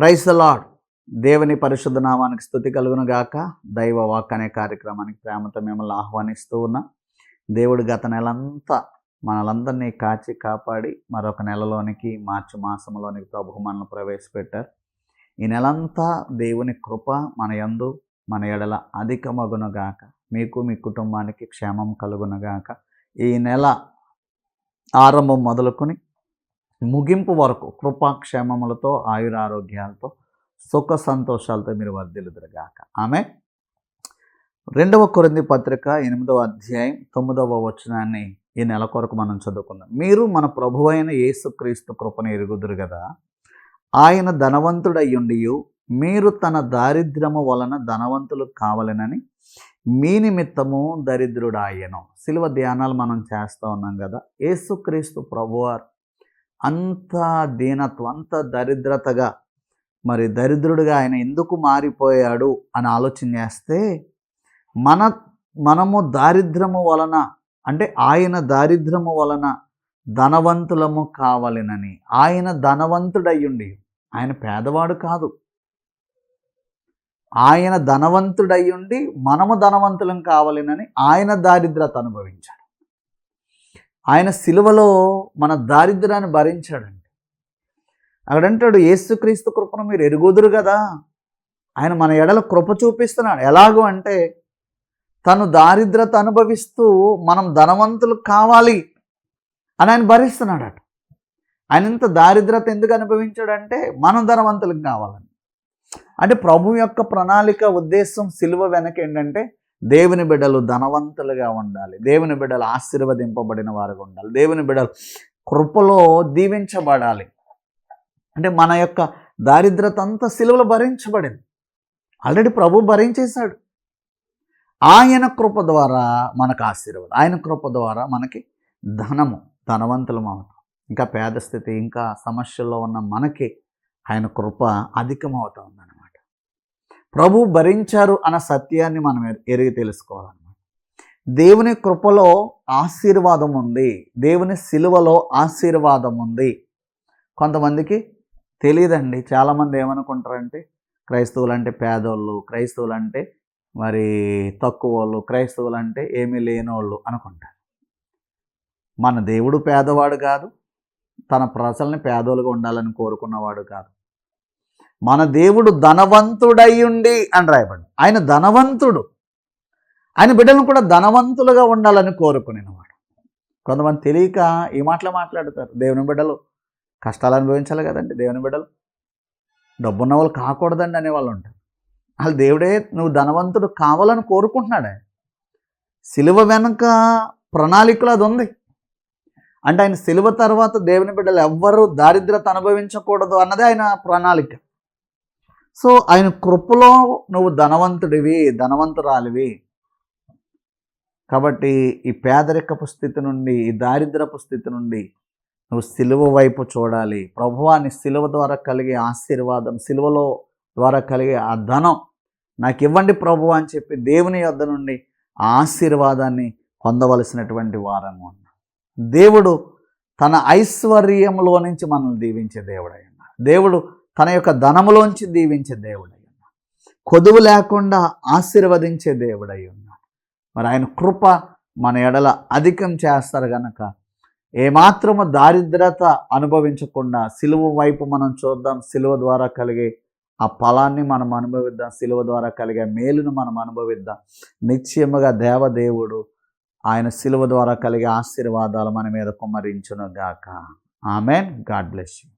Praise the lord. దేవుని పరిశుద్ధ నామానికి స్తుతి కలుగును గాక. దైవ వాక్ అనే కార్యక్రమానికి ప్రేమతో మిమ్మల్ని ఆహ్వానిస్తూ ఉన్నా. దేవుడు గత నెలంతా మనలందరినీ కాచి కాపాడి మరొక నెలలోనికి మార్చి మాసంలోనికి ప్రభువు మనల్ని ప్రవేశపెట్టారు. ఈ నెలంతా దేవుని కృప మన యందు మన ఎడల అధికమగునుగాక. మీకు మీ కుటుంబానికి క్షేమం కలుగునుగాక. ఈ నెల ఆరంభం మొదలుకొని ముగింపు వరకు కృపాక్షేమములతో ఆయురారోగ్యాలతో సుఖ సంతోషాలతో మీరు వర్ధిల్లుదురుగాక. ఆమె 2 కొరింథీ పత్రిక 8వ అధ్యాయం 9వ వచనాన్ని ఈ నెల కొరకు మనం చదువుకుందాం. మీరు మన ప్రభువైన యేసుక్రీస్తు కృపను ఎరుగుదురు కదా. ఆయన ధనవంతుడయ్యుండియు మీరు తన దారిద్ర్యము వలన ధనవంతులు కావాలనని మీ నిమిత్తము దరిద్రుడాయను. శిలువ ధ్యానాలు మనం చేస్తూ ఉన్నాం కదా. యేసుక్రీస్తు ప్రభువారు అంత దీనత్వం, అంత దరిద్రతగా, మరి దరిద్రుడిగా ఆయన ఎందుకు మారిపోయాడు అని ఆలోచన చేస్తే మనము దారిద్ర్యము వలన, అంటే ఆయన దారిద్ర్యము వలన ధనవంతులము కావాలనని. ఆయన ధనవంతుడయ్యుండి, ఆయన పేదవాడు కాదు, ఆయన ధనవంతుడయ్యుండి మనము ధనవంతులం కావాలనని ఆయన దారిద్రత అనుభవించాడు. ఆయన సిలువలో మన దారిద్ర్యాన్ని భరించాడండి. అక్కడంటాడు, యేసుక్రీస్తు కృపను మీరు ఎరుగుదురు కదా. ఆయన మన ఎడల కృప చూపిస్తున్నాడు. ఎలాగో అంటే తను దారిద్రత అనుభవిస్తూ మనం ధనవంతులు కావాలి అని ఆయన భరిస్తున్నాడట. ఆయన ఇంత దారిద్రత ఎందుకు అనుభవించాడంటే మనం ధనవంతులకు కావాలని. అంటే ప్రభు యొక్క ప్రణాళిక ఉద్దేశం సిలువ వెనక ఏంటంటే దేవుని బిడ్డలు ధనవంతులుగా ఉండాలి, దేవుని బిడ్డలు ఆశీర్వదింపబడిన వారుగా ఉండాలి, దేవుని బిడ్డలు కృపలో దీవించబడాలి. అంటే మన యొక్క దారిద్రత అంతా సిలువలో భరించబడింది. ఆల్రెడీ ప్రభు భరించేశాడు. ఆయన కృప ద్వారా మనకు ఆశీర్వాదం, ఆయన కృప ద్వారా మనకి ధనవంతులం అవుతాం. ఇంకా పేద స్థితి, ఇంకా సమస్యల్లో ఉన్న మనకి ఆయన కృప అధికమవుతా ఉందన్నమాట. ప్రభు భరించారు అన్న సత్యాన్ని మనం ఎరిగి తెలుసుకోవాలన్నమాట. దేవుని కృపలో ఆశీర్వాదం ఉంది, దేవుని సిలువలో ఆశీర్వాదం ఉంది. కొంతమందికి తెలియదండి. చాలామంది ఏమనుకుంటారంటే క్రైస్తవులు అంటే పేదోళ్ళు, క్రైస్తవులు అంటే మరి తక్కువ వాళ్ళు, క్రైస్తవులు అంటే ఏమీ లేనోళ్ళు అనుకుంటారు. మన దేవుడు పేదవాడు కాదు, తన ప్రజల్ని పేదోలుగా ఉండాలని కోరుకున్నవాడు కాదు. మన దేవుడు ధనవంతుడయ్యుండి అని రాయబడి, ఆయన ధనవంతుడు, ఆయన బిడ్డలను కూడా ధనవంతులుగా ఉండాలని కోరుకునేవాడు. కొంతమంది తెలియక ఈ మాటలు మాట్లాడతారు. దేవుని బిడ్డలు కష్టాలు అనుభవించాలి కదండి, దేవుని బిడ్డలు డబ్బున్న వాళ్ళు కాకూడదండి అనేవాళ్ళు ఉంటారు. వాళ్ళు దేవుడే నువ్వు ధనవంతుడు కావాలని కోరుకుంటున్నాడే. సిలువ వెనక ప్రణాళికలు అది ఉంది. అంటే ఆయన సిలువ తర్వాత దేవుని బిడ్డలు ఎవ్వరూ దారిద్రత అనుభవించకూడదు అన్నదే ఆయన ప్రణాళిక. సో ఆయన కృపలో నువ్వు ధనవంతుడివి, ధనవంతురాలివి. కాబట్టి ఈ పేదరికపు స్థితి నుండి, ఈ దారిద్రపు స్థితి నుండి నువ్వు సిలువ వైపు చూడాలి. ప్రభువాని సిలువ ద్వారా కలిగే ఆశీర్వాదం, సిలువలో ద్వారా కలిగే ఆ ధనం నాకు ఇవ్వండి ప్రభు అని చెప్పి దేవుని యొద్ద నుండి ఆ ఆశీర్వాదాన్ని పొందవలసినటువంటి వారంగా ఉన్నాం. దేవుడు తన ఐశ్వర్యంలో నుంచి మనల్ని దీవించే దేవుడై ఉన్నాడు. దేవుడు తన యొక్క ధనములోంచి దీవించే దేవుడై ఉన్నాడు. కొదువు లేకుండా ఆశీర్వదించే దేవుడై ఉన్నాడు. మరి ఆయన కృప మన ఎడల అధికం చేస్తారు కనుక ఏమాత్రము దారిద్రత అనుభవించకుండా సిలువ వైపు మనం చూద్దాం. సిలువ ద్వారా కలిగే ఆ ఫలాన్ని మనం అనుభవిద్దాం, సిలువ ద్వారా కలిగే మేలును మనం అనుభవిద్దాం. నిశ్చయముగా దేవదేవుడు ఆయన సిలువ ద్వారా కలిగే ఆశీర్వాదాలు మన మీద కుమ్మరించును గాక. ఆమెన్. God bless you.